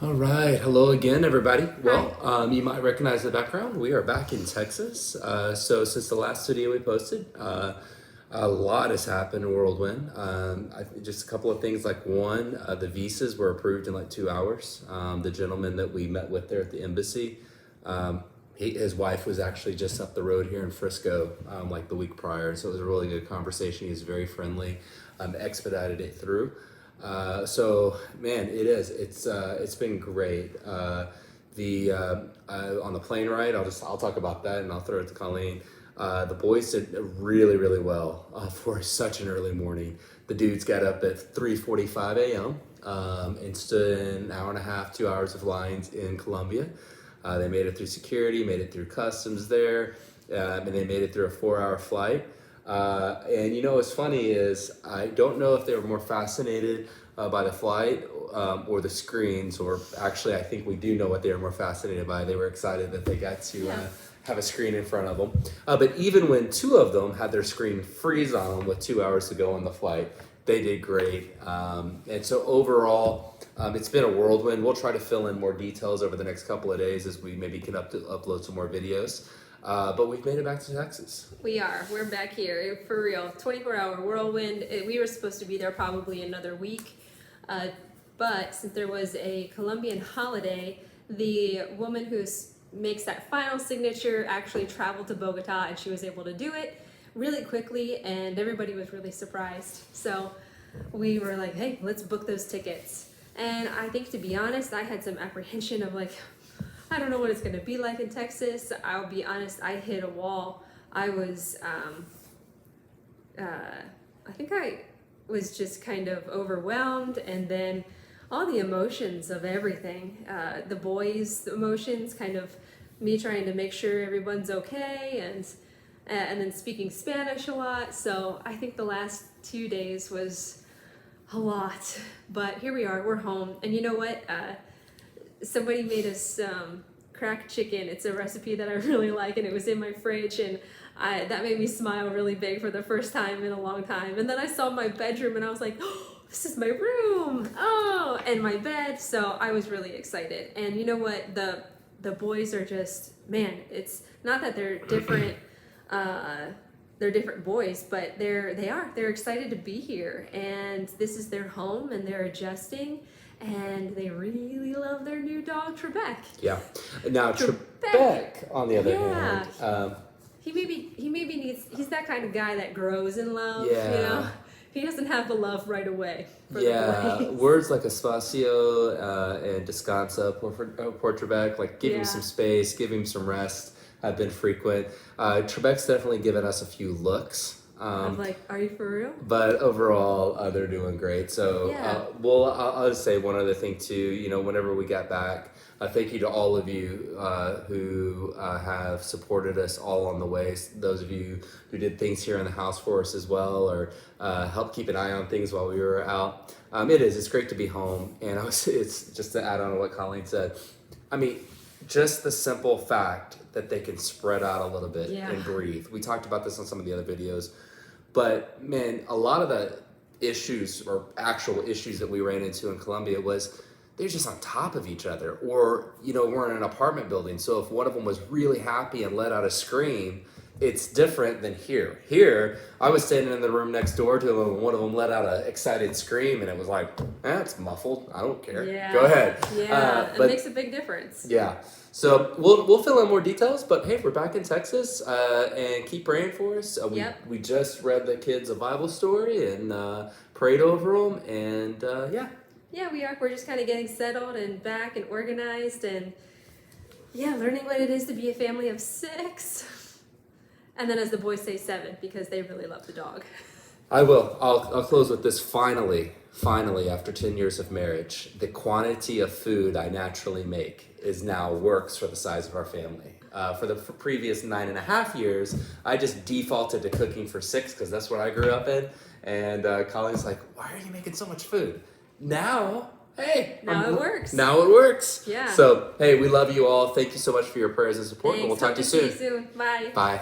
All right, hello again, everybody. Well, you might recognize the background. We are back in Texas. So since the last video we posted, a lot has happened in Whirlwind. Just a couple of things. Like one, the visas were approved in like 2 hours. The gentleman that we met with there at the embassy, his wife was actually just up the road here in Frisco, like the week prior. So it was a really good conversation. He was very friendly, expedited it through. So man, it's been great. On the plane ride, I'll talk about that and I'll throw it to Colleen. The boys did really well for such an early morning. The dudes got up at 3:45 a.m. And stood in an hour and a half, 2 hours of lines in Colombia. They made it through security, made it through customs there, and they made it through a 4-hour flight. And you know what's funny is I don't know if they were more fascinated by the flight or the screens, or actually I think we do know what they were more fascinated by. They were excited that they got to have a screen in front of them. But even when two of them had their screen freeze on them with 2 hours to go on the flight, they did great. And so overall, it's been a whirlwind. We'll try to fill in more details over the next couple of days as we maybe can upload some more videos. But we've made it back to Texas. We are. We're back here for real. 24-hour whirlwind. We were supposed to be there probably another week. But since there was a Colombian holiday, the woman who makes that final signature actually traveled to Bogota, and she was able to do it really quickly, and everybody was really surprised. So we were like, hey, let's book those tickets. And I think, to be honest, I had some apprehension of like, I don't know what it's going to be like in Texas. I'll be honest, I hit a wall. I was, I think I was just kind of overwhelmed, and then all the emotions of everything, the boys' emotions, kind of me trying to make sure everyone's okay, and then speaking Spanish a lot. So I think the last 2 days was a lot, but here we are, we're home. And you know what? Somebody made us cracked chicken. It's a recipe that I really like, and it was in my fridge, and that made me smile really big for the first time in a long time. And then I saw my bedroom, and I was like, oh, this is my room. Oh, and my bed. So I was really excited. And you know what? The boys are just, man, it's not that they're different. They're different boys, but they're excited to be here, and this is their home, and they're adjusting. And they really love their new dog, Trebek. Yeah. Now, Trebek, on the other hand, he maybe needs. He's that kind of guy that grows in love. Yeah. You know, he doesn't have the love right away. For the boys. Words like espacio and descansa por Trebek, like give him some space, give him some rest, have been frequent. Trebek's definitely given us a few looks. I'm like, are you for real? But overall, they're doing great. So, I'll just say one other thing too. You know, whenever we got back, thank you to all of you who have supported us all on the way. Those of you who did things here in the house for us as well, or helped keep an eye on things while we were out. It's great to be home. And it's just to add on to what Colleen said. I mean, just the simple fact that they can spread out a little bit and breathe. We talked about this on some of the other videos. But man, a lot of the issues or actual issues that we ran into in Colombia was they're just on top of each other. Or, you know, we're in an apartment building. So if one of them was really happy and let out a scream, it's different than here. Here, I was standing in the room next door to them, and one of them let out an excited scream, and it was like, it's muffled. I don't care. Yeah. Go ahead. Yeah, it makes a big difference. Yeah. So we'll fill in more details, but hey, we're back in Texas, and keep praying for us. We just read the kids a Bible story and prayed over them, and Yeah, we are. We're just kind of getting settled and back and organized, and learning what it is to be a family of 6. And then, as the boys say, 7, because they really love the dog. I will. I'll close with this. Finally, after 10 years of marriage, the quantity of food I naturally make is now works for the size of our family. For the previous 9.5 years, I just defaulted to cooking for 6 because that's what I grew up in. And Colleen's like, why are you making so much food? Now, hey. Now it works. Now it works. Yeah. So, hey, we love you all. Thank you so much for your prayers and support. Thanks. And we'll talk to you soon. Bye. Bye.